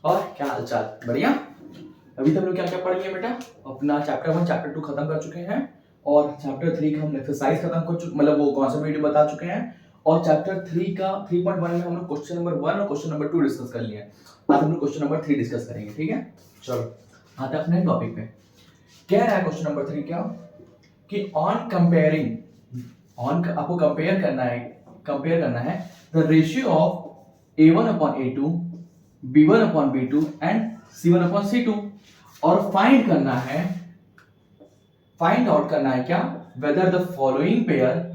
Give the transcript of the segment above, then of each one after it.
और क्या हालचाल? बढ़िया। अभी तक हम लोग क्या क्या पढ़ लिए बेटा? अपना चैप्टर 1 चैप्टर 2 खत्म कर चुके हैं और चैप्टर 3 का हम एक्सरसाइज खत्म कर चुके, मतलब वो कॉन्सेप्ट वीडियो बता चुके हैं। और चैप्टर 3 का 3.1 में हम लोग क्वेश्चन नंबर 1 और क्वेश्चन नंबर 2 डिस्कस कर लिए हैं। आज हम लोग क्वेश्चन नंबर 3 डिस्कस करेंगे, ठीक है? चलो आते हैं अपने टॉपिक पे। क्या रहा है क्वेश्चन नंबर 3 क्या कि ऑन कंपेयरिंग, आपको कंपेयर करना है the ratio of a1 upon a2, b1 upon b2 and c1 upon c2 और फाइंड आउट करना है क्या वेदर द फॉलोइंग पेयर,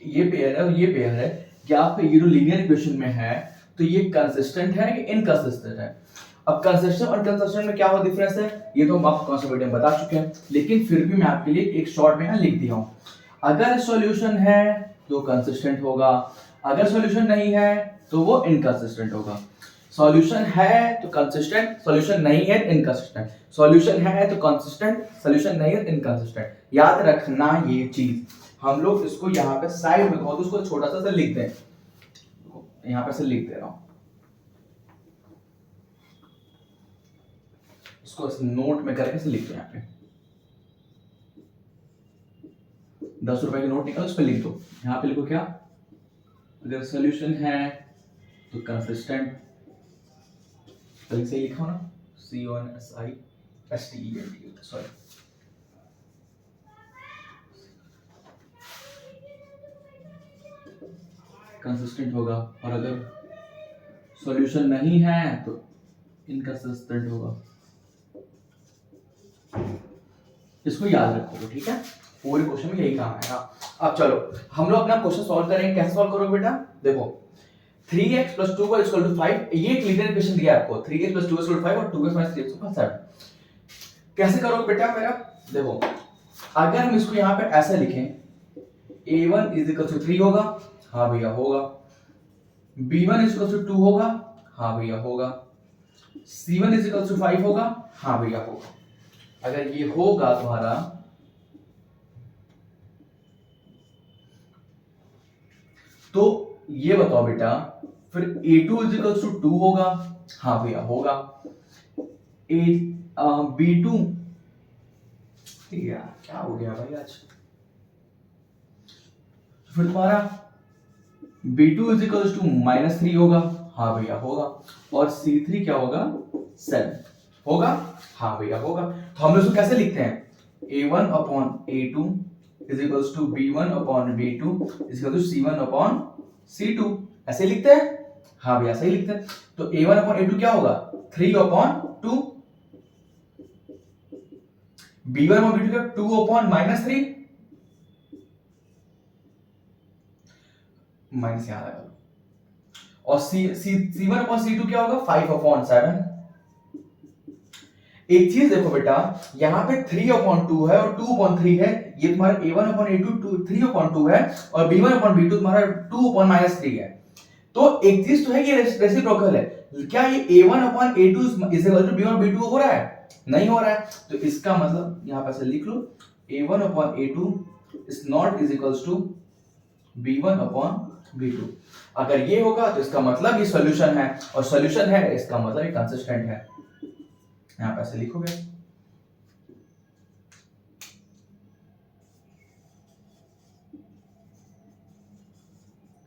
ये पेयर है और ये पेयर है, या फिर ये जो लीनियर इक्वेशन में है तो ये कंसिस्टेंट है कि इनकंसिस्टेंट है। अब कंसिस्टेंट और कंसिस्टेंट में क्या हो डिफरेंस है ये तो हम आपको कॉन्सेप्ट वीडियो में बता चुके हैं, लेकिन फिर भी मैं आपके लिए एक शॉर्ट में यहाँ लिख दिया हूँ। अगर सॉल्यूशन है तो कंसिस्टेंट होगा, अगर सॉल्यूशन नहीं है तो वो इनकंसिस्टेंट होगा। सॉल्यूशन है तो कंसिस्टेंट, सॉल्यूशन नहीं है इनकंसिस्टेंट, सॉल्यूशन है तो कंसिस्टेंट, सॉल्यूशन नहीं है इनकंसिस्टेंट। याद रखना ये चीज। हम लोग इसको यहाँ पे साइड में बहुत उसको छोटा सा लिख दें, यहाँ पे से लिख दे रहा हूं, इसको नोट में करके से लिख दो। यहाँ पे 10 रुपए की नोट निकालो, उस पर लिख दो। यहाँ पे लिखो क्या, अगर सॉल्यूशन है तो कंसिस्टेंट, पहले से लिखा हो ना, CONSISTENT, सॉरी, कंसिस्टेंट होगा, और अगर सॉल्यूशन नहीं है तो इनकंसिस्टेंट होगा। इसको याद रखोगे, ठीक है? पूरे क्वेश्चन में यही काम है। अब चलो हम लोग अपना क्वेश्चन सॉल्व करेंगे। कैसे सॉल्व करोगे बेटा? देखो 3x + 2y = 5, ये एक लीनियर इक्वेशन दिया है आपको। 3x + 2y = 5 और 2x - 3x = 7। कैसे करोगे बेटा मेरा? देखो अगर हम इसको यहाँ पे ऐसे लिखें, a1 = 3 होगा, हाँ भैया होगा। b1 = 2 होगा, हाँ भैया होगा। c1 = 5 होगा, हाँ भैया होगा। अगर ये होगा तुम्हारा तो ये बताओ बेटा, फिर a2 = 2 होगा, हाँ भैया होगा। b2, यार क्या हो गया भाई आज, फिर तुम्हारा b2 = -3 होगा, हाँ भैया होगा। और c3 क्या होगा? 7 होगा, हाँ भैया होगा। तो हम इसको कैसे लिखते हैं? a1 upon a2 = b1 upon b2 = c1 upon c2, ऐसे लिखते हैं? हाँ भैया सही लिखते हैं। तो a1 upon a2 क्या होगा? 3 upon 2, b1 upon b2 क्या 2 upon -3, माइनस यहां लगा लो। और c1 upon c2 क्या होगा? 5 upon 7। एक चीज देखो बेटा, यहाँ पे 3 upon 2 है और 2 upon 3 है। ये तुम्हारा a1 upon a2 3 upon 2 है और b1 upon b2 तुम्हारा 2 upon -3 है। तो एक चीज तो है कि रेसिप्रोकल है। क्या ये a1 upon a2 = b1 b2 हो रहा है? नहीं हो रहा है। तो इसका मतलब यहाँ पे से लिख लो, a1 upon a2 is not equals to b1 upon b2। अगर ये होगा तो इसका मतलब ये सॉल्यूशन है, और सॉल्यूशन है इसका मतलब ये कंसिस्टेंट है। यहां पे ऐसे लिखोगे,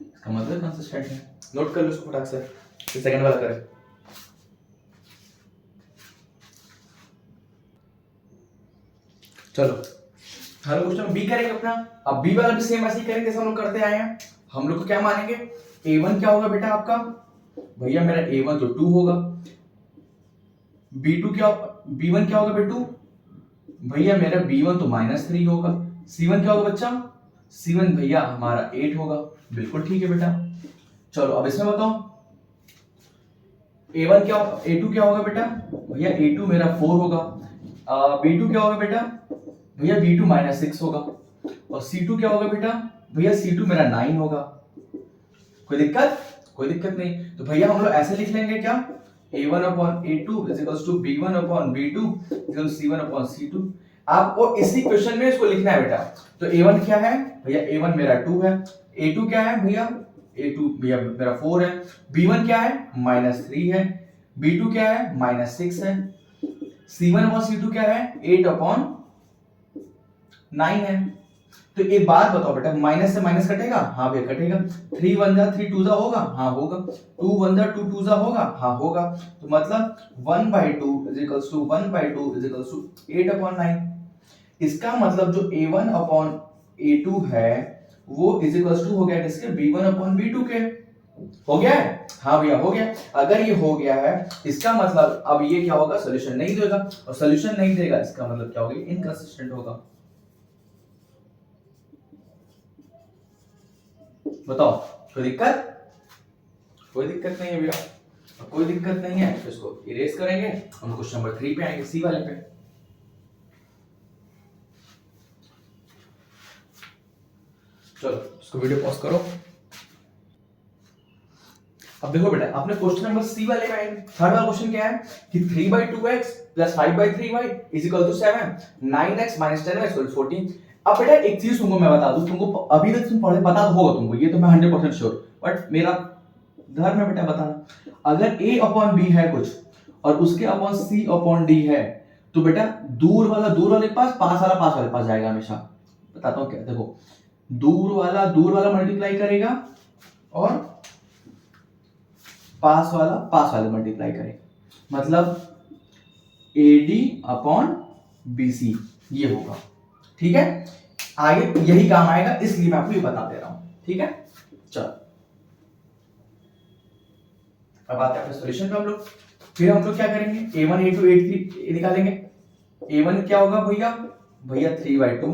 इसका मतलब कंसिस्टेंट है। नोट कर लो इसको फटाक से, सेकंड वाला करें। चलो हर क्वेश्चन बी करेंगे अपना। अब बी वाला भी सेम ऐसे ही करेंगे जैसे हम लोग करते आए हैं। हम लोग को क्या मानेंगे? a1 क्या होगा बेटा आपका? भैया मेरा a1 तो 2 होगा। b1 क्या होगा बेटू? भैया मेरा b1 तो -3 होगा। c1 क्या होगा बच्चा? c1 भैया हमारा 8 होगा। बिल्कुल ठीक है बेटा। चलो अब इसमें बताओ, a2 क्या होगा बेटा? भैया a2 मेरा 4 होगा। b2 क्या होगा बेटा? भैया b2 -6 होगा। और c2 क्या होगा बेटा? भैया c2 मेरा 9 होगा। कोई दिक्कत? कोई दिक्कत नहीं। तो भैया हम लोग ऐसे लिख लेंगे क्या, a1 upon a2 = b1 upon b2 = c1 upon c2। आपको इसी क्वेश्चन में इसको लिखना है बेटा। तो a1 क्या है? भैया a1 मेरा 2 है। a2 क्या है भैया? a2 भैया मेरा 4 है। b1 क्या है? -3 है। B2 क्या है -6 है, C1 अपॉन C2 क्या है 8 अपॉन 9 है। तो एक बात बताओ बेटा, माइनस से माइनस कटेगा, हाँ भैया कटेगा। 3 1 जा 3 2 जा होगा, हाँ होगा। 2 1 जा 2 2 जा होगा, हाँ होगा। तो मतलब 1/2 is equals to 1/2 is equals to 8 upon 9। इसका मतलब जो A1 अपॉन A2 है वो इज इक्वल्स टू हो गया किसके, B1 अपॉन B2 के। हो गया है, हाँ भैया हो गया। अगर ये हो गया है इसका मतलब अब ये क्या होगा, सॉल्यूशन नहीं देगा, और सॉल्यूशन नहीं देगा इसका मतलब क्या होगा, इनकंसिस्टेंट होगा। बताओ कोई दिक्कत? कोई दिक्कत नहीं है भैया, कोई दिक्कत नहीं है तो इसको इरेज करेंगे, हम क्वेश्चन नंबर 3 पे आएंगे, सी वाले पे। चलो इसको वीडियो पॉज करो। अब देखो बेटा, आपने क्वेश्चन नंबर सी वाले में आएंगे। थर्ड वाला क्वेश्चन क्या है कि 3/2x + 5/3y = 7, 9x - 10y = 14। अब बेटा एक चीज तुमको मैं बता दूं, तुमको अभी तक तुम पढ़े पता तो होगा तुमको, ये तो मैं 100% श्योर, बट मेरा धर्म है बेटा बताना। अगर a अपॉन b है कुछ और उसके अपॉन c अपॉन d है, तो बेटा दूर वाले के पास, पास वाले पास जाएगा हमेशा। बताता हूं क्या, देखो दूर वाला मल्टीप्लाई करेगा और पास वाले मल्टीप्लाई करेगा, मतलब AD अपॉन BC ये होगा। ठीक है, आगे यही काम आएगा, इसलिए मैं आपको ये बता दे रहा हूं। ठीक है, चलो अब आते हैं सॉल्यूशन पे हम लोग। फिर हम लोग क्या करेंगे, A1 A2 A3 निकालेंगे। A1 क्या होगा भैया 3/2,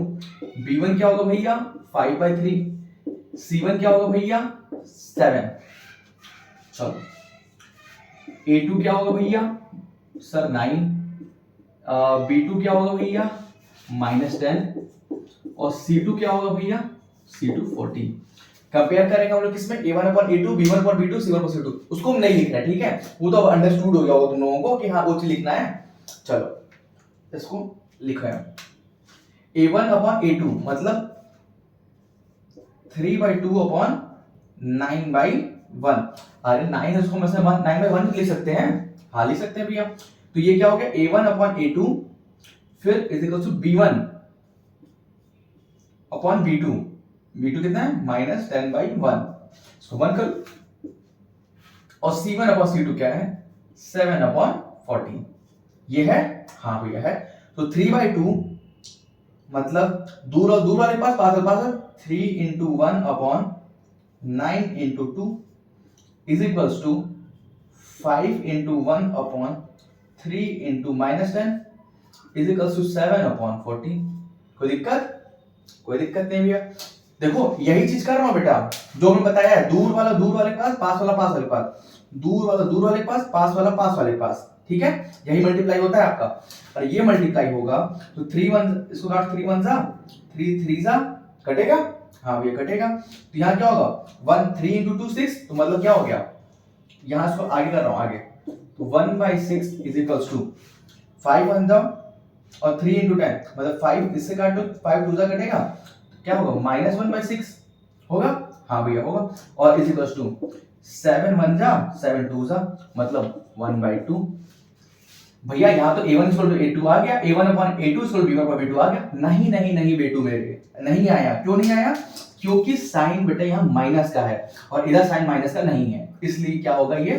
B1 क्या होगा भैया 5/3, C1 क्या होगा भैया 7। चलो A2 क्या होगा भैया सर 9, B2 क्या होगा भैया -10 और C2 क्या होगा भैया C2 14। कंपेयर करेंगे हम लोग किसमें, A1 upon A2, B1 upon B2, C1 upon C2। उसको हम नहीं लिख रहे, ठीक है, वो तो अब अंडरस्टूड हो गया होगा तुम लोगों को कि हाँ वो चीज लिखना है। चलो इसको लिखो है A1 अपॉन A2 मतलब 3/2 अपॉन 9/1। अरे 9 है, उसको मतलब 9/1 लिख सकते हैं, हाँ लिख सकते हैं भैया। तो ये क्या हो गया A1 अपॉन A2 फिर is equal to B1 upon B2। B2 कितना है -10/1, इसको 1 कर। और C1 अपॉन C2 क्या है 7 अपॉन 14। ये है, हाँ भैया है। तो 3/2 मतलब दूर वाले पास, पास वाले पास 3 × 1 upon 9 × 2 is equals to 5 × 1 upon 3 × -10 is equals to 7 upon 14। कोई दिक्कत? कोई दिक्कत नहीं भैया। देखो यही चीज कर रहा हूं बेटा जो मैंने बताया है, दूर वाले पास, पास वाले पास, दूर वाले पास, पास वाले पास। ठीक है, यही मल्टीप्लाई होता है आपका। और ये मल्टीप्लाई होगा तो 3 1 इसको काट, 3 1 जा 3 3 जा कटेगा, हाँ भैया कटेगा। तो यहाँ क्या होगा 1 3 × 2 6, तो मतलब क्या हो गया, यहाँ इसको आगे कर रहा हूं आगे, तो 1/6 इज इक्वल्स टू 5 1 जा और 3 × 10 मतलब 5 इससे काट दो, 5 2 जा कटेगा, क्या होगा -1/6 होगा, हाँ भैया होगा। और इज इक्वल्स टू 7 1 जा 7 2 जा मतलब 1/2। भैया यहाँ तो A1 A2 आ गया, A1 upon A2 B1 upon B2 आ गया। नहीं बेटू मेरे नहीं आया, क्यों नहीं आया, क्योंकि साइन बेटा यहाँ माइनस का है और इधर साइन माइनस का नहीं है, इसलिए क्या होगा ये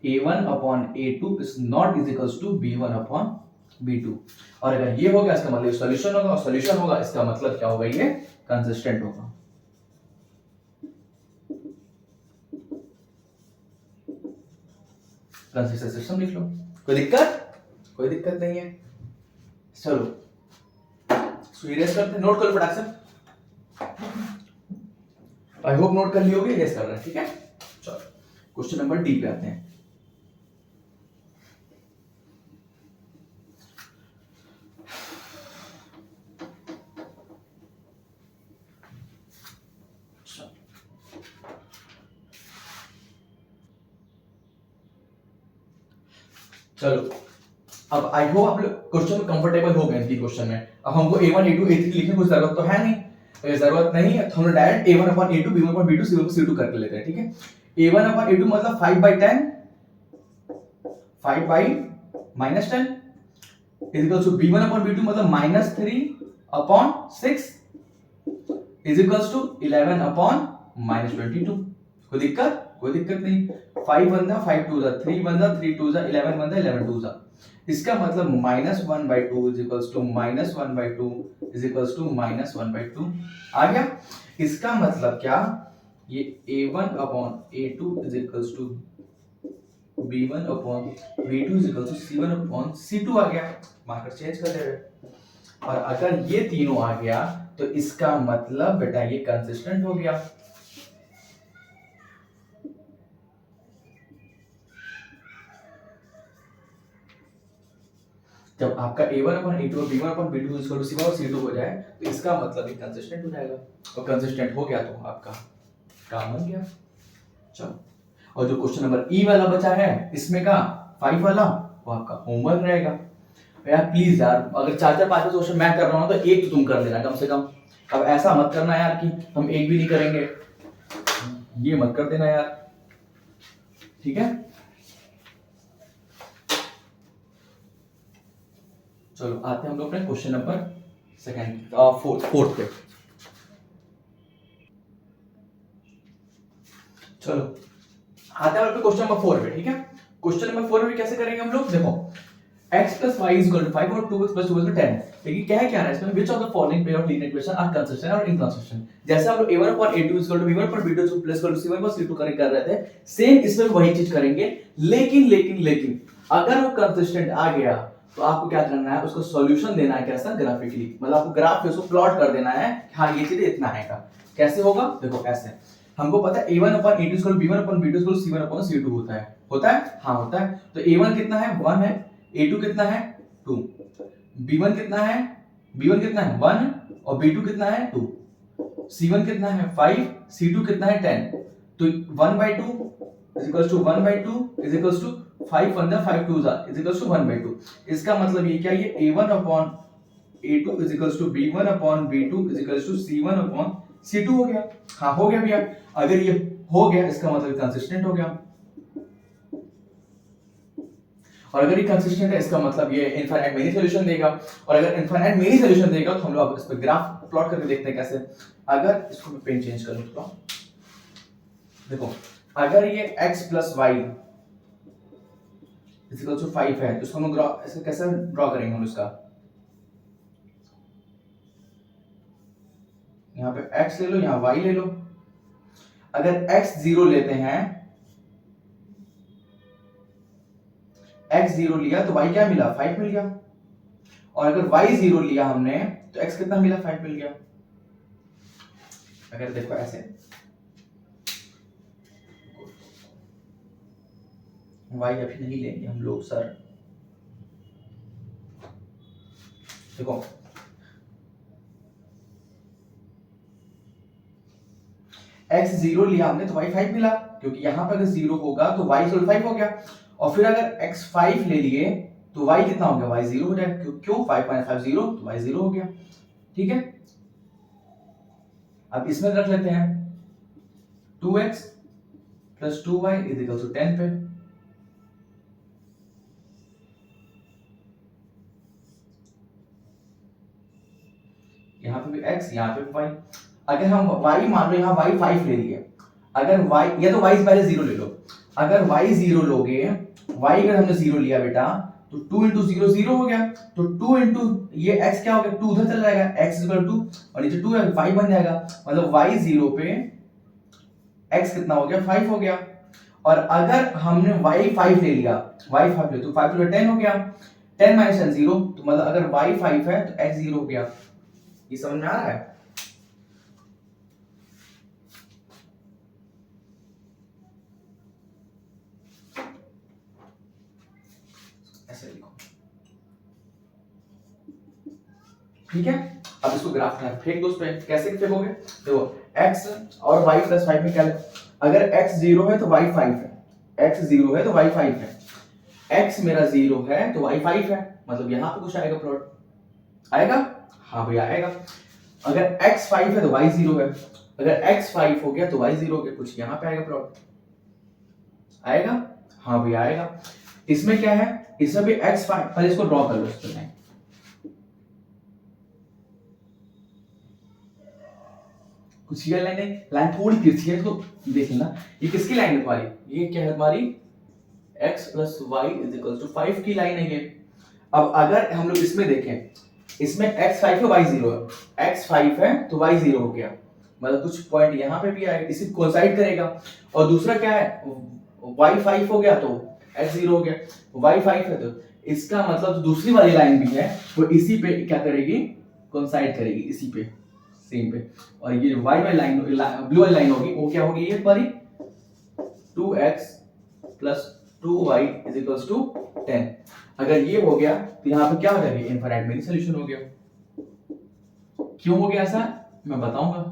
A1 upon A2 is not is equals to B1 upon B2। और अगर ये हो गया इसका मतलब सॉल्यूशन होगा, और सॉल्यूशन होगा इसका मतलब क्या होगा, ये कंसिस्टेंट होगा। कंसिस्टेंट सिस्टम लिख लो, कोई दिक्कत? कोई दिक्कत नहीं है। चलो इरेज करते हैं, नोट कर लो फटाक से। आई होप नोट कर लियोगे, इरेज कर रहे हैं, ठीक है। चलो क्वेश्चन नंबर डी पे आते हैं। चलो अब आई होप आप लोग क्वेश्चन में कंफर्टेबल हो गए इनकी क्वेश्चन में। अब हमको A1 A2 A3 लिखने की कुछ जरूरत तो है नहीं, अगर जरूरत नहीं है तो हम direct A1 upon A2 B1 upon B2 C1 upon C2 करके लेते हैं, ठीक है। A1 अपॉन A2 मतलब 5/10 5 by minus 10 is equal to b1 upon b2 मतलब minus 3 upon 6 is equal to 11 upon minus 22। कोई दिक्कत नहीं। 5 1 जा 5 2 जा 3 1 जा 3 2 जा 11 1 जा 11 2 जा। इसका मतलब minus 1/2 is equal to minus 1/2 is equal to minus 1/2 आ गया। इसका मतलब क्या, ये a1 upon a2 is equal to b1 upon b2 is equal to c1 upon c2 आ गया। मार्कर चेंज कर दे रहे। और अगर ये तीनों आ गया तो इसका मतलब बेटा ये कंसिस्टेंट हो गया। जब आपका a1 अपॉन a2 और b1 upon b2 equal to c1 और c2 हो जाए तो इसका मतलब ये कंसिस्टेंट हो जाएगा। और कंसिस्टेंट हो गया तो आपका काम हो गया। चलो, और जो क्वेश्चन नंबर ई वाला बचा है इसमें का 5 वाला वो आपका होमवर्क रहेगा। यार प्लीज यार, अगर 4-5 क्वेश्चन मैं कर रहा हूं तो एक तो तुम कर लेना कम से कम। अब ऐसा मत करना यार कि हम एक भी नहीं करेंगे, ये मत कर देना यार, ठीक है। चलो आते हैं हम लोग अपने क्वेश्चन नंबर फोर्थ पे। चलो आते हैं क्वेश्चन नंबर 4 पे, ठीक है। क्वेश्चन नंबर 4 में कैसे करेंगे हम लोग, देखो x plus y is equal to 5 और 2x plus 2 is equal to 10। देखिए क्या है इसमें, which of the following pair of linear equation are consistent और inconsistent। जैसे हम लोग a1 upon a2 is equal to b1 upon b2 plus equal to c1 upon c2 correct कर रहे थे, सेम इसमें वही चीज करेंगे। लेकिन अगर वो कंसिस्टेंट आ गया तो आपको क्या करना है, उसको सॉल्यूशन देना है। कैसा, ग्राफिकली, मतलब आपको ग्राफ पे उसको प्लॉट कर देना है। हाँ ये चीज इतना आएगा। कैसे होगा, देखो ऐसे हमको पता है a1 upon a2 is equal to b1 upon b2 is equal to c1 upon c2 होता है। हाँ होता है। तो a1 कितना है, 1 है, a2 कितना है 2, b1 कितना है 1 और b2 कितना है 2, c1 कितना है 5, c2 कितना है 10। तो 1/2 is equals to 1/2 is equals to 5 1 5 2 is equals to 1/2। इसका मतलब ये क्या, ये a1 upon a2 is equals to b1 upon b2 is equals to c1 upon c2 हो गया। हाँ हो गया भैया। अगर ये हो गया इसका मतलब कंसिस्टेंट हो गया, और अगर ये कंसिस्टेंट है इसका मतलब ये इनफाइनाइट मेनी सॉल्यूशन देगा। और अगर इनफाइनाइट मेनी सॉल्यूशन देगा तो हम लोग इस पे ग्राफ प्लॉट करके देखते हैं कैसे। अगर इसको मैं पेन चेंज करूं तो देखो, अगर ये x plus y is equal to 5 है तो इसको हम ग्राफ ऐसे कैसे ड्रॉ करेंगे हम इसका। यहाँ पे x ले लो, यहाँ y ले लो। अगर x 0 लेते हैं, x 0 लिया तो y क्या मिला, 5 मिल गया। और अगर y 0 लिया हमने तो x कितना मिला, 5 मिल गया। अगर देखो ऐसे y अभी नहीं लेंगे हम लोग सर। देखो x 0 लिया हमने तो y 5 मिला, क्योंकि यहां पर अगर 0 होगा तो y 5 हो गया। और फिर अगर x 5 ले लिए तो y कितना हो गया, y 0 हो जाएगा। क्यों 5 - 5 0 तो y 0 हो गया, ठीक है। अब इसमें रख लेते हैं 2x plus 2y is equal to 10 पे। यहाँ पे भी x, यहाँ पे भी y। अगर हम y मान लो, यहाँ y 5 ले लिए, अगर y या तो y से पहले 0 ले लो। अगर y 0 लोगे, y अगर हमने 0 लिया बेटा तो 2 into 0 0 हो गया। तो 2 into ये x क्या हो गया, 2 उधर चला जाएगा, x इक्वल 2 और नीचे 2 है 5 बन जाएगा। मतलब y 0 पे x कितना हो गया, 5 हो गया। और अगर हमने y 5 ले लिया, y 5 ले तो 5 तो 10 हो गया, 10 - 10 0। तो मतलब अगर y 5 है तो x 0 हो गया। ये समझ में आ रहा है। ऐसे लिखो, ठीक है। अब इसको ग्राफ में फेंक दो, उस पे कैसे फेंकोगे, देखो x और y + 5 में क्या, अगर x 0 है तो y 5 है, x 0 है तो y 5 है, x मेरा 0 है तो y 5 है। मतलब यहां पे कुछ आएगा, प्लॉट आएगा। हाँ भैया आएगा। अगर x 5 है तो y 0 है, अगर x 5 हो गया तो y 0 हो गया, कुछ यहां पे आएगा, प्लॉट आएगा। हाँ भैया आएगा। इसमें क्या है, इसमें भी x पहले इसको ड्रॉ कर लो इस तरह। कुछ ये लाइन है, लाइन थोड़ी तिरछी है, इसको देख लेना। ये किसकी लाइन है तुम्हारी, ये क्या है हमारी x plus Y is equal to 5 की लाइन है ये। अब अगर हम लोग इसमें देखें, इसमें x 5 है y 0 है, x 5 है तो y 0 हो गया, मतलब कुछ पॉइंट यहाँ पे भी आएगा, इसी कोइंसाइड करेगा। और दूसरा क्या है, y 5 हो गया तो x 0 हो गया, y 5 है तो इसका मतलब दूसरी वाली लाइन भी है वो इसी पे क्या करेगी, कोइंसाइड करेगी इसी पे, सेम पे। और ये y वाली लाइन, ब्लू वाली लाइन होगी, वो क्या होगी ये हमारी 2x plus 2y is equals to 10। अगर ये हो गया तो यहाँ पे क्या हो जाएगा, इनफाइनाइट मेनी सॉल्यूशन हो गया। क्यों हो गया ऐसा मैं बताऊंगा,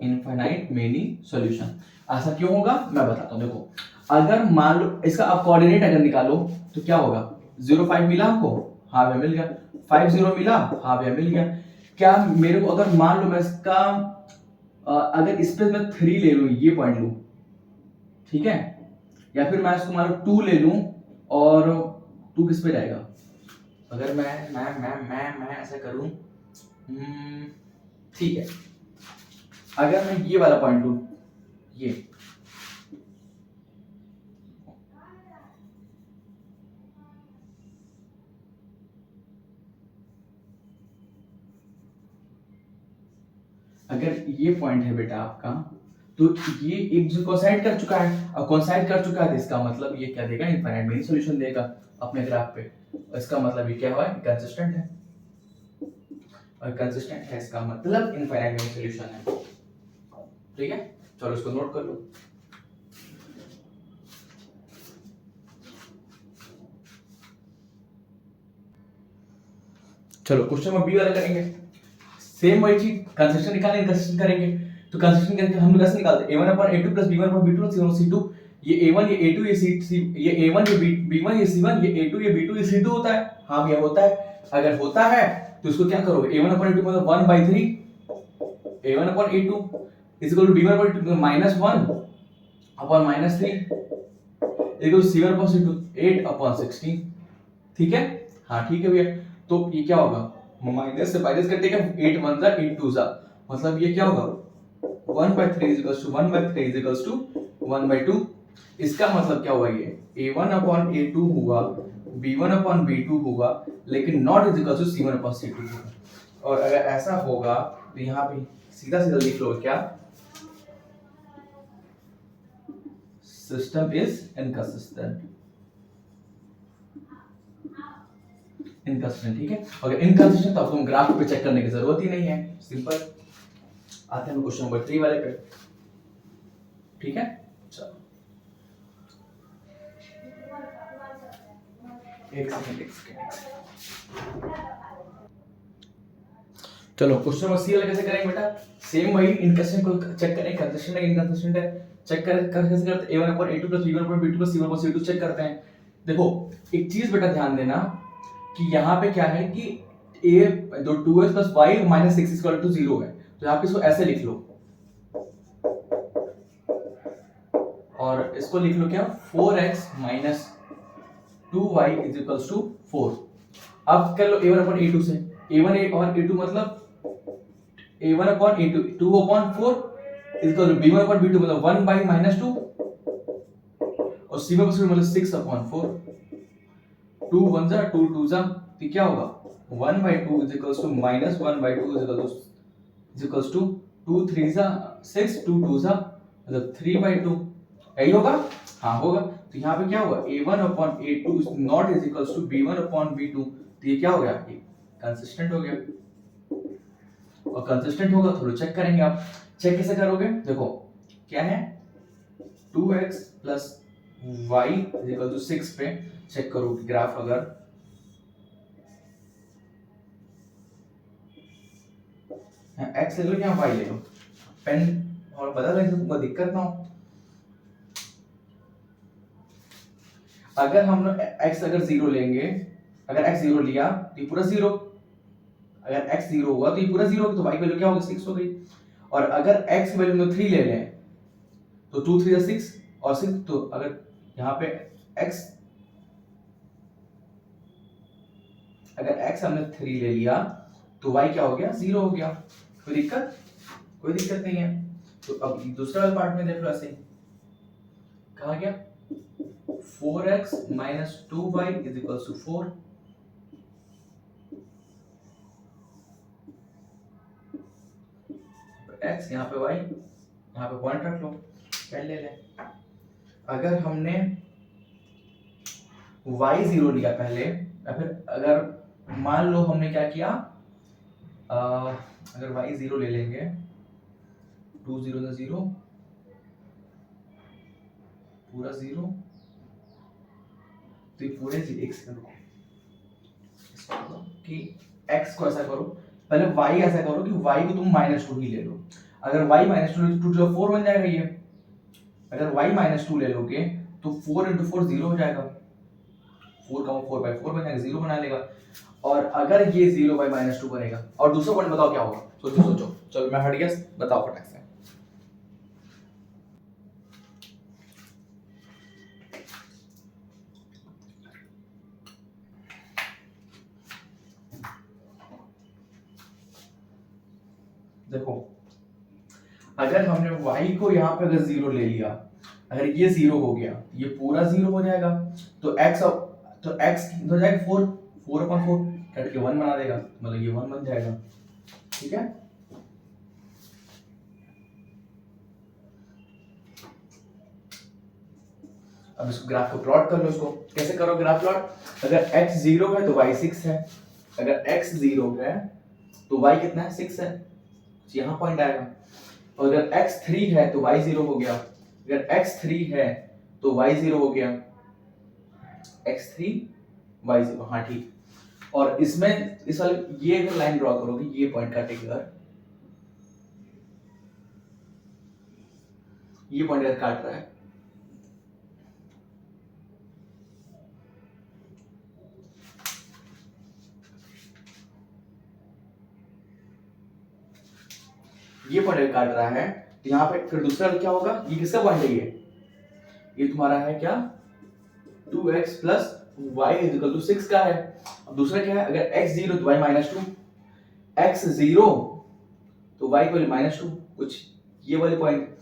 इनफाइनाइट मेनी सॉल्यूशन ऐसा क्यों होगा मैं बताता हूं। देखो अगर मान लो इसका आप कोऑर्डिनेट अगर निकालो तो क्या होगा, 0 5 मिला आपको, हाँ भैया मिल गया, 5 0 मिला, हाँ भैया मिल गया। क्या मेरे को अगर मान लो मैं इसका अगर इस पे मैं 3 ले लूं, ये पॉइंट लूं, ठीक है, या फिर मैं इसको मान लो 2 ले लूं और 2 किस पे जाएगा, अगर मैं ऐसा करूं, ठीक है, अगर मैं ये वाला पॉइंट लूं, ये अगर ये पॉइंट है बेटा आपका, तो ये एक जो कोसाइड कर चुका है, और कोसाइड कर चुका है तो इसका मतलब ये क्या देगा, इनफाइनाइट मेनी सॉल्यूशन देगा अपने ग्राफ पे। इसका मतलब ये क्या हुआ, कंसिस्टेंट है, और कंसिस्टेंट है इसका मतलब इनफाइनाइट मेनी सॉल्यूशन है। ठीक है, चलो इसको नोट कर लो। चलो क्वेश्चन नंबर बी वाला करेंगे, सेम वही चीज, कंसिस्टेंट निकालेंगे, कंसिस्टेंट करेंगे। तो कंसिस्टेंट करके हम लोग कैसे निकालते हैं, a1 upon a2 plus b1 upon b2 c1 c2, ये a1 ये a2 ये c ये a1 ये b1 ये c1 ये a2 ये b2 ये c2 होता है, हाँ भैया होता है। अगर होता है तो इसको क्या करोगे, a1 अपॉन a2 मतलब 1/3 a1 upon a2 is equal to b1 upon a2 minus 1 upon minus 3 equal to c1 upon c2 8 upon 16। ठीक है, हाँ ठीक है भैया। तो ये क्या होगा, माइनस से माइनस कटेगा, 8 1 जा 8 2 जा, मतलब ये क्या होगा 1/3 is equals to 1/3 is equals to 1/2। इसका मतलब क्या हुआ, ये a1 अपॉन a2 हुआ, b1 अपॉन b2 हुआ, लेकिन not is equals to c1 upon c2 होगा। और अगर ऐसा होगा तो यहाँ पे सीधा सीधा लिख लो क्या, सिस्टम इज इनकंसिस्टेंट, इनकंसिस्टेंट। ठीक है, अगर इनकंसिस्टेंट तो तुम ग्राफ पे चेक करने की जरूरत ही नहीं है, सिंपल। आते हैं क्वेश्चन नंबर 3 वाले पे। ठीक है, चलो एक सेकंड। चलो क्वेश्चन नंबर सी वाला कैसे करेंगे बेटा, सेम वही इनकंसिस्टेंट को चेक करें, कंसिस्टेंट है इनकंसिस्टेंट है, चेक करें कैसे करते हैं, a1 upon a2 plus b1 upon b2 plus c1 upon c2 check करते हैं। देखो एक चीज बेटा ध्यान देना कि यहाँ पे क्या है कि a जो 2x plus y minus 6 equal to 0 है, तो यहाँ पे इसको ऐसे लिख लो, और इसको लिख लो क्या 4x minus 2y is equals to 4। अब कर लो a1 अपॉन a2 से, a1 और a2 मतलब a1 upon a2 2 upon 4 is equal to b1 upon b2 मतलब 1 बाई माइनस 2 और c1 मतलब 6 अपॉन 4, 2 1 जा 2 2 जा, तो क्या होगा 1/2 is equals to minus 1/2 is equals to 2 3 जा 6 2 2 जा मतलब 3/2, यही होगा, हाँ होगा। तो यहाँ पे क्या होगा a1 upon a2 is not is equals to b1 upon b2, तो ये क्या हो गया, कंसिस्टेंट हो गया। और कंसिस्टेंट होगा तो चेक करेंगे, आप चेक कैसे करोगे, देखो क्या है 2x plus y is equal to 6 पे चेक करो ग्राफ, अगर x ले लो या y ले लो, पेन और बदल लेंगे तुमको दिक्कत ना हो। अगर हम लोग x अगर 0 लेंगे, अगर x 0 लिया तो ये पूरा 0, अगर x 0 हुआ तो ये पूरा 0, तो y वैल्यू क्या होगी 6 हो गई। और अगर x वैल्यू में 3 ले लें तो 2 3 6 और 6, तो अगर यहाँ पे x, अगर x हमने 3 ले लिया तो y क्या हो गया, 0 हो गया। कोई दिक्कत? कोई दिक्कत नहीं है। तो अब दूसरा वाला पार्ट में देख लो, ऐसे ही कहा गया 4x minus 2y is equals to 4। x यहाँ पे y, यहाँ पे पॉइंट रख लो, पेन ले ले। अगर हमने y 0 लिया पहले, या फिर अगर मान लो हमने क्या किया, अगर y 0 ले लेंगे, 2 0 0 पूरा 0, तो ये पूरे एक सेकंड कि x को ऐसा करो, पहले y ऐसा करो कि y को तुम -2 ही ले लो। अगर y -2 ले तो 2 4 बन जाएगा ये। अगर y -2 ले लोगे तो 4 × 4 0 हो जाएगा, 4 का 4/4 बन जाएगा, 0 बना लेगा। और अगर ये 0/-2 बनेगा, और दूसरा पॉइंट बताओ क्या होगा, सोचो सोचो। चलो मैं हट गया, बताओ फटाक से। देखो अगर हमने y को यहाँ पे अगर 0 ले लिया, अगर ये 0 हो गया, ये पूरा 0 हो जाएगा, तो x हो जाएगा 4, 4/4 कट के 1 बना देगा, मतलब ये 1 बन जाएगा। ठीक है, अब इसको ग्राफ को प्लॉट कर लो। इसको कैसे करो ग्राफ प्लॉट? अगर x 0 है तो y 6 है, अगर x 0 है तो y कितना है, 6 है, यहाँ पॉइंट आएगा। और अगर x 3 है तो y 0 हो गया, अगर x 3 है तो y 0 हो गया, x 3 y 0, हाँ ठीक। और इसमें इस वाले ये अगर लाइन ड्रॉ करोगे, ये पॉइंट काटेगा, ये पॉइंट अगर काट रहा है, ये पॉइंट अगर काट रहा है, तो यहाँ पे फिर दूसरा क्या होगा, ये किसका पॉइंट है, ये तुम्हारा है क्या, 2x + y = 6 का है। अब दूसरा क्या है, अगर x 0 तो y -2, x 0 तो y -2, कुछ ये वाले पॉइंट।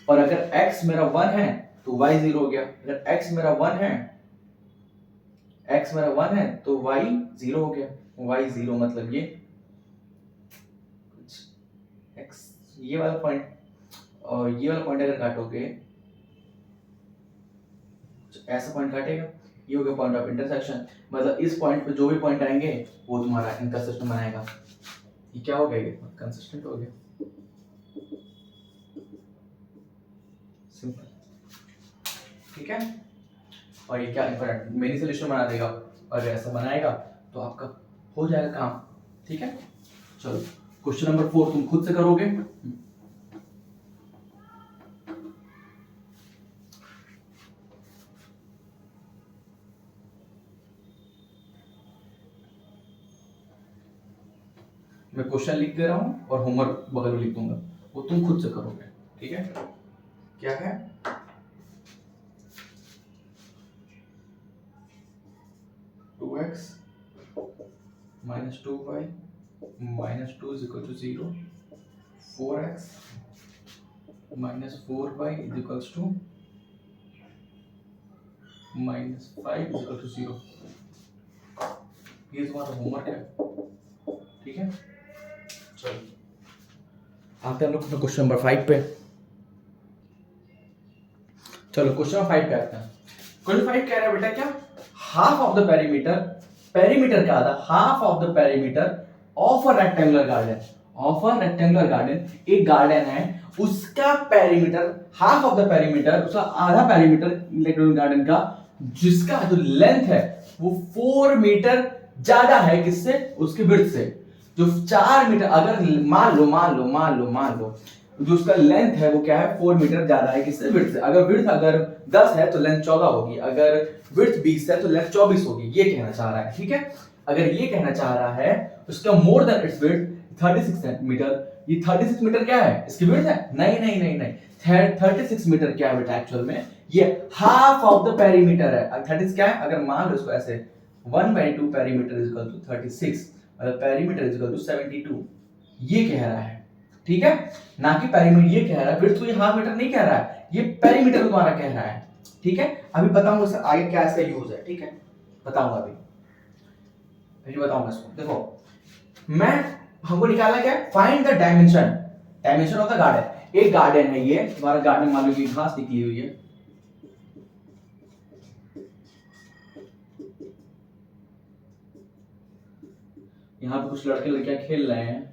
और अगर x मेरा 1 है तो y 0 हो गया, अगर x मेरा 1 है, x मेरा 1 है तो y 0 हो गया, y 0 मतलब ये x, ये वाला पॉइंट। और ये वाला पॉइंट अगर काटोगे, ऐसा पॉइंट काटेगा, ये हो गया पॉइंट ऑफ इंटरसेक्शन। मतलब इस पॉइंट पे जो भी पॉइंट आएंगे वो तुम्हारा इंटरसेक्शन बनाएगा। ये क्या हो गया, ये कंसिस्टेंट हो गया, सिंपल। ठीक है, और ये क्या इंपॉर्टेंट मेनी सोल्यूशन बना देगा, और ऐसा बनाएगा तो आपका हो जाएगा काम। ठीक है, चलो क्वेश्चन नंबर 4 तुम खुद से करोगे। मैं क्वेश्चन लिख दे रहा हूं और होमवर्क बगल में लिख दूंगा, वो तुम खुद से करोगे। ठीक है, क्या है, x - 2y -2 = 0, 4x - 4y = -5 = 0। ये तुम्हारा होमवर्क है। ठीक है, चलो आते हैं हम लोग क्वेश्चन नंबर 5 पे। चलो क्वेश्चन नंबर 5 पे आते हैं। क्वेश्चन 5 कह रहा है बेटा क्या, half of the perimeter, perimeter का आधा, half of the perimeter of a rectangular garden, of a rectangular garden, एक गार्डन है उसका perimeter, half of the perimeter, उसका आधा पेरीमीटर रेक्टेंगुलर गार्डन का, जिसका जो लेंथ है वो 4 मीटर ज्यादा है किससे, उसकी विड्थ से। जो 4 मीटर, अगर मान लो जो उसका लेंथ है वो क्या है, 4 मीटर ज्यादा है किससे, विड्थ से। अगर विड्थ अगर 10 है तो लेंथ 14 होगी, अगर विड्थ 20 है तो लेंथ 24 होगी, ये कहना चाह रहा है। ठीक है, अगर ये कहना चाह रहा है उसका more than it's width 36 centimetre, ये 36 मीटर क्या है, इसकी विड्थ है? नहीं नहीं नहीं नहीं, 36 मीटर क्या है बेटा एक्चुअल में, ये हाफ ऑफ द पेरीमीटर है। 36 क्या है, अगर मान लो इसको ऐसे 1/2 पेरीमीटर इज इक्वल टू 36, मतलब पेरीमीटर इज इक्वल टू 72, ये कह रहा है, ठीक है, ना कि पेरीमीटर ये कह रहा है, विड्थ को ये हाफ मीटर नहीं कह रहा है, ये पेरीमीटर तुम्हारा कह रहा है, ठीक है। अभी बताऊंगा सर आगे क्या इसका यूज है, ठीक है, बताऊंगा अभी बताऊंगा इसको। देखो मैं, हमको निकालना क्या है, find the dimension, dimension of the garden. एक गार्डन है ये तुम्हारा, गार्डन मान लो कि घास निकली हुई है, यहाँ पे कुछ लड़के लड़कियां खेल रहे हैं,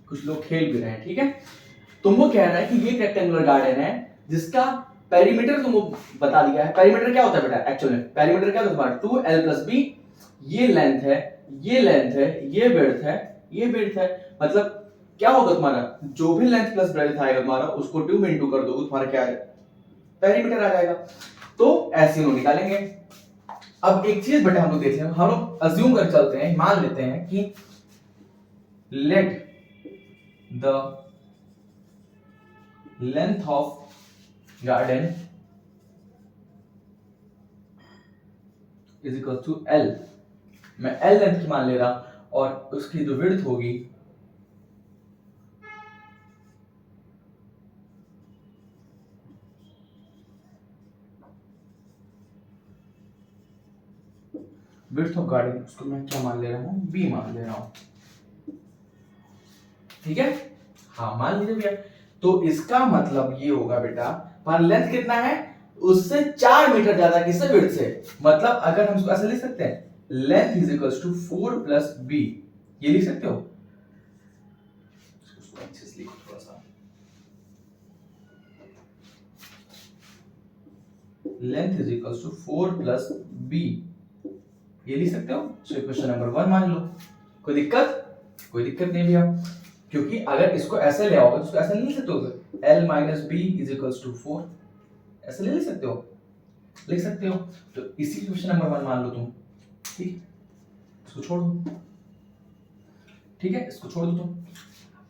कुछ लोग खेल भी रहे हैं, ठीक है। तुमको कह रहा है कि ये एक रेक्टेंगुलर गार्डन है जिसका पेरीमीटर तुमको बता दिया है। पेरीमीटर क्या होता है बेटा एक्चुअल में, पेरीमीटर क्या होता है, 2l+b, ये लेंथ है, ये लेंथ है, ये विड्थ है, ये विड्थ है, मतलब क्या होगा तुम्हारा, जो भी लेंथ प्लस ब्रेड्थ आएगा तुम्हारा, उसको 2 में इंटू कर दोगे, तुम्हारा क्या है, पेरीमीटर आ जाएगा। तो ऐसे हम निकालेंगे। अब एक चीज बेटा हम लोग देख लें, हम लोग अज्यूम कर चलते हैं, मान लेते हैं कि let the length of garden is equal to l, मैं l लेंथ की मान ले रहा, और उसकी जो विड्थ होगी विड्थ ऑफ गार्डन, उसको मैं क्या मान ले रहा हूं, b मान ले रहा हूं, ठीक है, हाँ मान लीजिए भैया। तो इसका मतलब ये होगा बेटा, पर लेंथ कितना है, उससे 4 मीटर ज्यादा, किससे, विड्थ से, मतलब अगर हम इसको ऐसे लिख सकते हैं, length is equals to 4 plus b, ये लिख सकते हो, इसको अच्छे से लिखो थोड़ा सा, length is equals to 4 plus b, ये लिख सकते हो। सो इक्वेशन नंबर 1 मान लो, कोई दिक्कत नहीं भैया, क्योंकि अगर इसको ऐसे ले आओगे तो इसको ऐसे नहीं लिख सकते हो, l minus B is equals to 4, ऐसे नहीं लिख सकते हो, लिख सकते हो। तो इसी क्वेश्चन नंबर 1 मान लो तुम, ठीक, इसको छोड़ दो, ठीक है, इसको छोड़ दो तुम।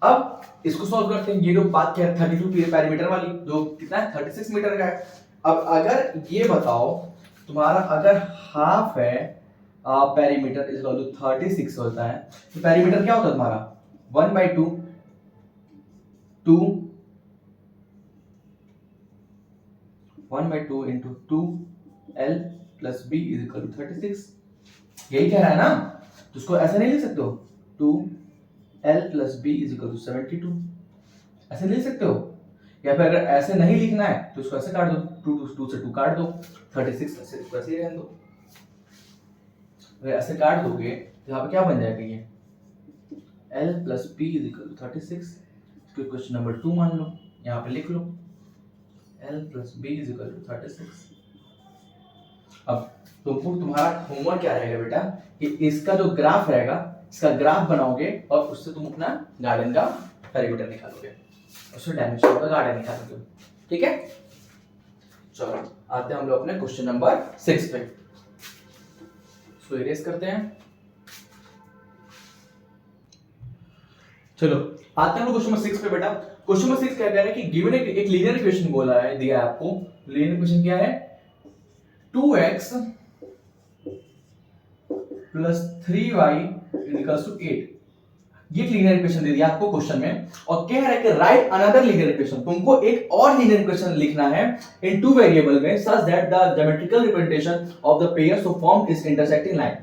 अब इसको सॉल्व करते हैं, ये जो बात क्या है 32 पेरीमीटर वाली, जो कितना है 36 मीटर का है। अब अगर ये बताओ तुम्हारा अगर हाफ है पेरीमीटर इज इक्वल टू 36 होता है, तो पेरीमीटर क्या होता है तुम्हारा 1/2 2 1/2 into 2l plus b is equal to 36, यही कह रहा है ना, तो उसको ऐसा नहीं लिख सकते हो, 2l plus b is equal to 72, ऐसे नहीं लिख सकते हो। या फिर अगर ऐसे नहीं लिखना है तो उसको ऐसे काट दो, 2 से 2 काट दो, 36 ऐसे वैसे ही रहने दो। अगर ऐसे काट दोगे तो यहाँ पे क्या बन जाएगा, ये l plus b is equal to 36, इसको क्वेश्चन नंबर 2 मान लो, यहाँ पे लिख लो l plus b is equal to 36। अब तुमको तुम्हारा होमवर्क क्या रहेगा बेटा, कि इसका जो ग्राफ रहेगा, इसका ग्राफ बनाओगे और उससे तुम अपना गार्डन का पेरीमीटर निकालोगे, उससे डायमेंशन का गार्डन निकालोगे, ठीक है। चलो आते हैं हम लोग अपने क्वेश्चन नंबर 6 पे, इसको इरेज करते हैं। चलो आते हैं हम लोग क्वेश्चन नंबर 6 पे बेटा। क्वेश्चन नंबर 6 क्या कह रहा है कि गिवन एक लीनियर इक्वेशन बोला है, दिया है आपको, लीनियर इक्वेशन क्या है, 2x plus 3y equals to 8, ये लीनियर इक्वेशन दे दिया आपको क्वेश्चन में, और कह रहा है कि राइट अनदर लीनियर इक्वेशन, तुमको एक और लीनियर इक्वेशन लिखना है इन टू वेरिएबल में, such that the geometrical representation of the pair so form is intersecting line.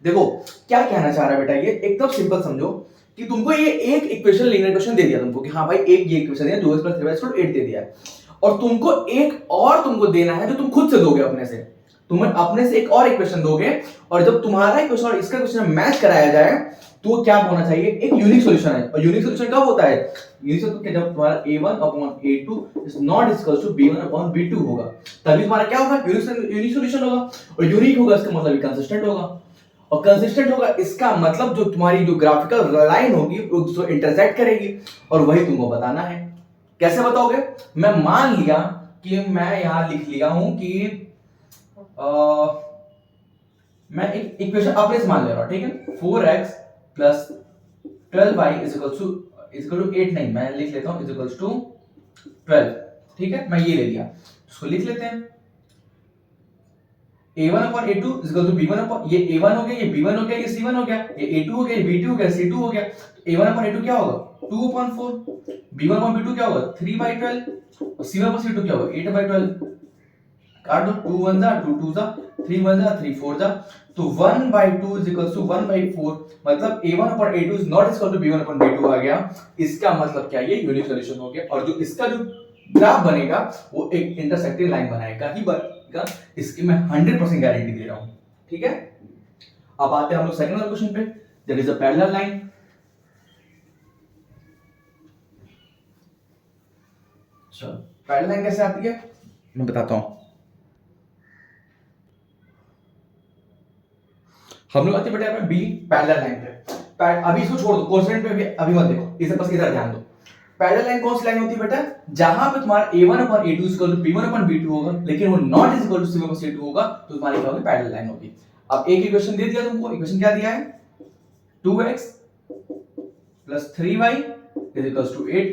देखो क्या कहना चाह रहा है बेटा, ये एकदम सिंपल समझो कि तुमको ये एक इक्वेशन लीनियर इक्वेशन दे दिया तुमको, कि हाँ भाई एक ये इक्वेशन दिया 2x + 3y = 8 दे दिया है, और तुमको एक और तुमको देना है जो तुम खुद से दोगे अपने से, तुम अपने से एक और इक्वेशन दोगे, और जब तुम्हारा इक्वेशन और इसका इक्वेशन मैच कराया जाए तो क्या होना चाहिए, एक यूनिक सॉल्यूशन है। और यूनिक सॉल्यूशन कब होता है, यूनिक सॉल्यूशन जब तुम्हारा a1/a2 is not equal to b1/b2 होगा, तभी तुम्हारा क्या होगा, यूनिक सॉल्यूशन होगा। और यूनिक होगा इसका मतलब कंसिस्टेंट होगा, और कंसिस्टेंट होगा इसका मतलब जो तुम्हारी जो ग्राफिकल लाइन होगी उसको इंटरसेक्ट करेगी, और वही तुमको बताना है। कैसे बताओगे, मैं मान लिया कि मैं यहां लिख लिया हूं कि मैं एक इक्वेशन अपने से मान ले रहा हूं, ठीक है। 4x plus 12y is equal to 8 नहीं, मैं लिख लेता हूं इज इक्वल टू 12, ठीक है। मैं ये ले लिया, इसको लिख लेते हैं। a1 upon a2 is equal to b1 upon, ये a1 हो गया, ये b1 हो गया, ये c1 हो गया, ये a2 हो गया, ये b2 हो गया, c2 हो गया। तो a1 upon a2 क्या होगा 2 upon 4, b1 upon b2 क्या होगा 3 by 12 और c1 upon c2 क्या होगा 8 by 12। काट दो, 2 1 जा 2 2 जा 3 1 जा 3 4 जा, तो 1 by 2 is equal to 1 by 4, मतलब a1 upon a2 is not equal to b1 upon b2 आ गया। इसका मतलब क्या, ये यूनिक सॉल्यूशन हो गया। और जो इसका जो ग्राफ बनेगा वो एक इंटरसेक्टिंग लाइन बनाएगा ही बनेगा, इसकी मैं 100% गारंटी दे रहा हूं, ठीक है। अब आते हैं हम लोग सेकंड वाले क्वेश्चन पे, that is a parallel line. चलो पैरेलल लाइन कैसे आती है मैं बताता हूं। हम लोग आते हैं बेटा बी पैरेलल लाइन पे। अभी इसको छोड़ दो, कोसेंट पे अभी मत देखो, इसे बस इधर ध्यान दो। पैरेलल लाइन कौन सी लाइन होती है बेटा, जहां पे तुम्हारा a1 upon a2 is equal to b1 upon b2 होगा, लेकिन वो not is equal to c1 upon c2 होगा, तो तुम्हारी क्या होगी पैरेलल लाइन होगी। अब एक इक्वेशन दे दिया तुमको, इक्वेशन क्या दिया है 2x plus 3y is equal to 8।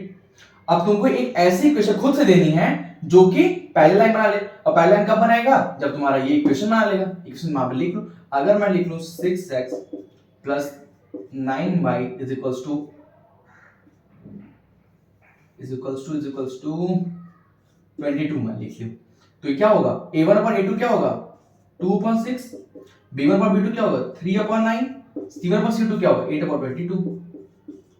अब तुमको एक ऐसी इक्वेशन खुद से देनी है जो कि पैरेलल लाइन बना ले। और पैरेलल लाइन कब बनाएगा, जब तुम्हारा ये इक्वेशन बना लेगा। इक्वेशन मैं लिख लूं, अगर मैं लिख लूं 6x plus 9y is equal to 22 में लिख लियो, तो ये क्या होगा a1 upon a2 क्या होगा 2 upon 6, b1 upon b2 क्या होगा 3 upon 9, c1 upon c2 क्या होगा 8 upon 22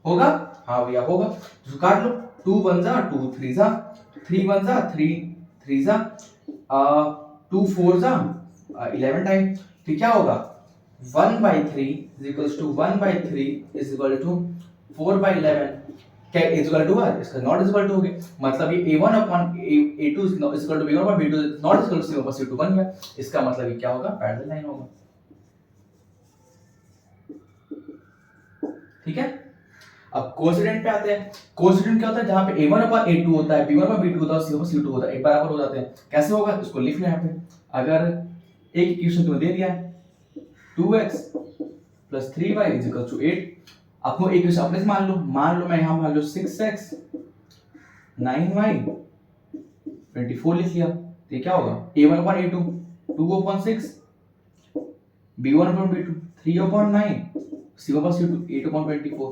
होगा। हाँ भैया होगा, तो काट लो, 2 1 जा 2 3 जा 3 1 जा 3 3 जा 2 4 जा 11 टाइम, तो क्या होगा 1 by 3 is equals to 1 by 3 is equal to 4 by 11, क्या इज इक्वल टू है, इसका नॉट इज इक्वल टू हो गया। मतलब ये a1 upon a2 is equal to b1 upon b2 is not equal to c1 upon c2 बन गया। इसका मतलब ये क्या होगा पैरेलल लाइन होगा, ठीक है। अब कोइंसिडेंट पे आते हैं। कोइंसिडेंट क्या होता है, जहां पे a1 upon a2 होता है, b1 upon b2 होता है, c1 upon c2 होता है, एक बराबर हो जाते हैं। कैसे होगा इसको लिख लो यहाँ पे। अगर एक इक्वेशन तुम्हें दे दिया है 2x plus 3y is equal to 8, आपको एक इक्वेशन अपने से मान लो मैं यहां मान लो 6x 9y 24 लिख लिया, तो ये क्या होगा a1 upon a2 2 upon 6, b1 upon b2 3 upon 9, c1 upon c2 8 upon 24,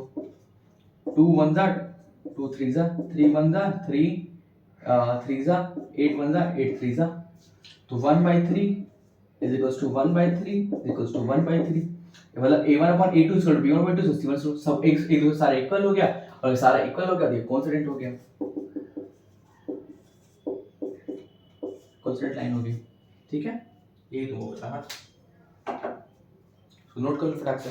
2 1 जा 2 3 जा 3 1 जा 3 3 जा 8 1 जा 8 3 जा, तो 1 by 3 is equals to 1 by 3 is equals to 1 by 3, मतलब a1 upon a2 is equal to b1 upon b2 so सब एक दूसरे सारा इक्वल हो गया, और सारा इक्वल हो गया तो ये कोइंसिडेंट हो गया, कोइंसिडेंट लाइन हो गई, ठीक है। ये तो हो गया, तो नोट कर लो फटाक से।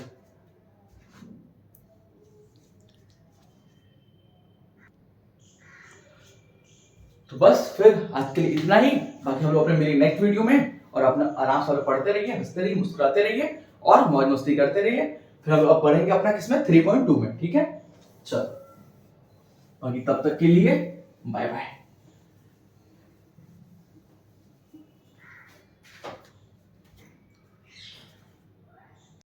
तो बस फिर आज के लिए इतना ही, बाकी हम लोग अपने मिलेंगे नेक्स्ट वीडियो में, और अपना आराम से पढ़ते रहिए, हंसते रहिए, मुस्कुराते रहिए और मौज मस्ती करते रहिए। फिर हम लोग पढ़ेंगे अपना किसमें 3.2 में, ठीक है। चलो बाकी तब तक के लिए बाय बाय।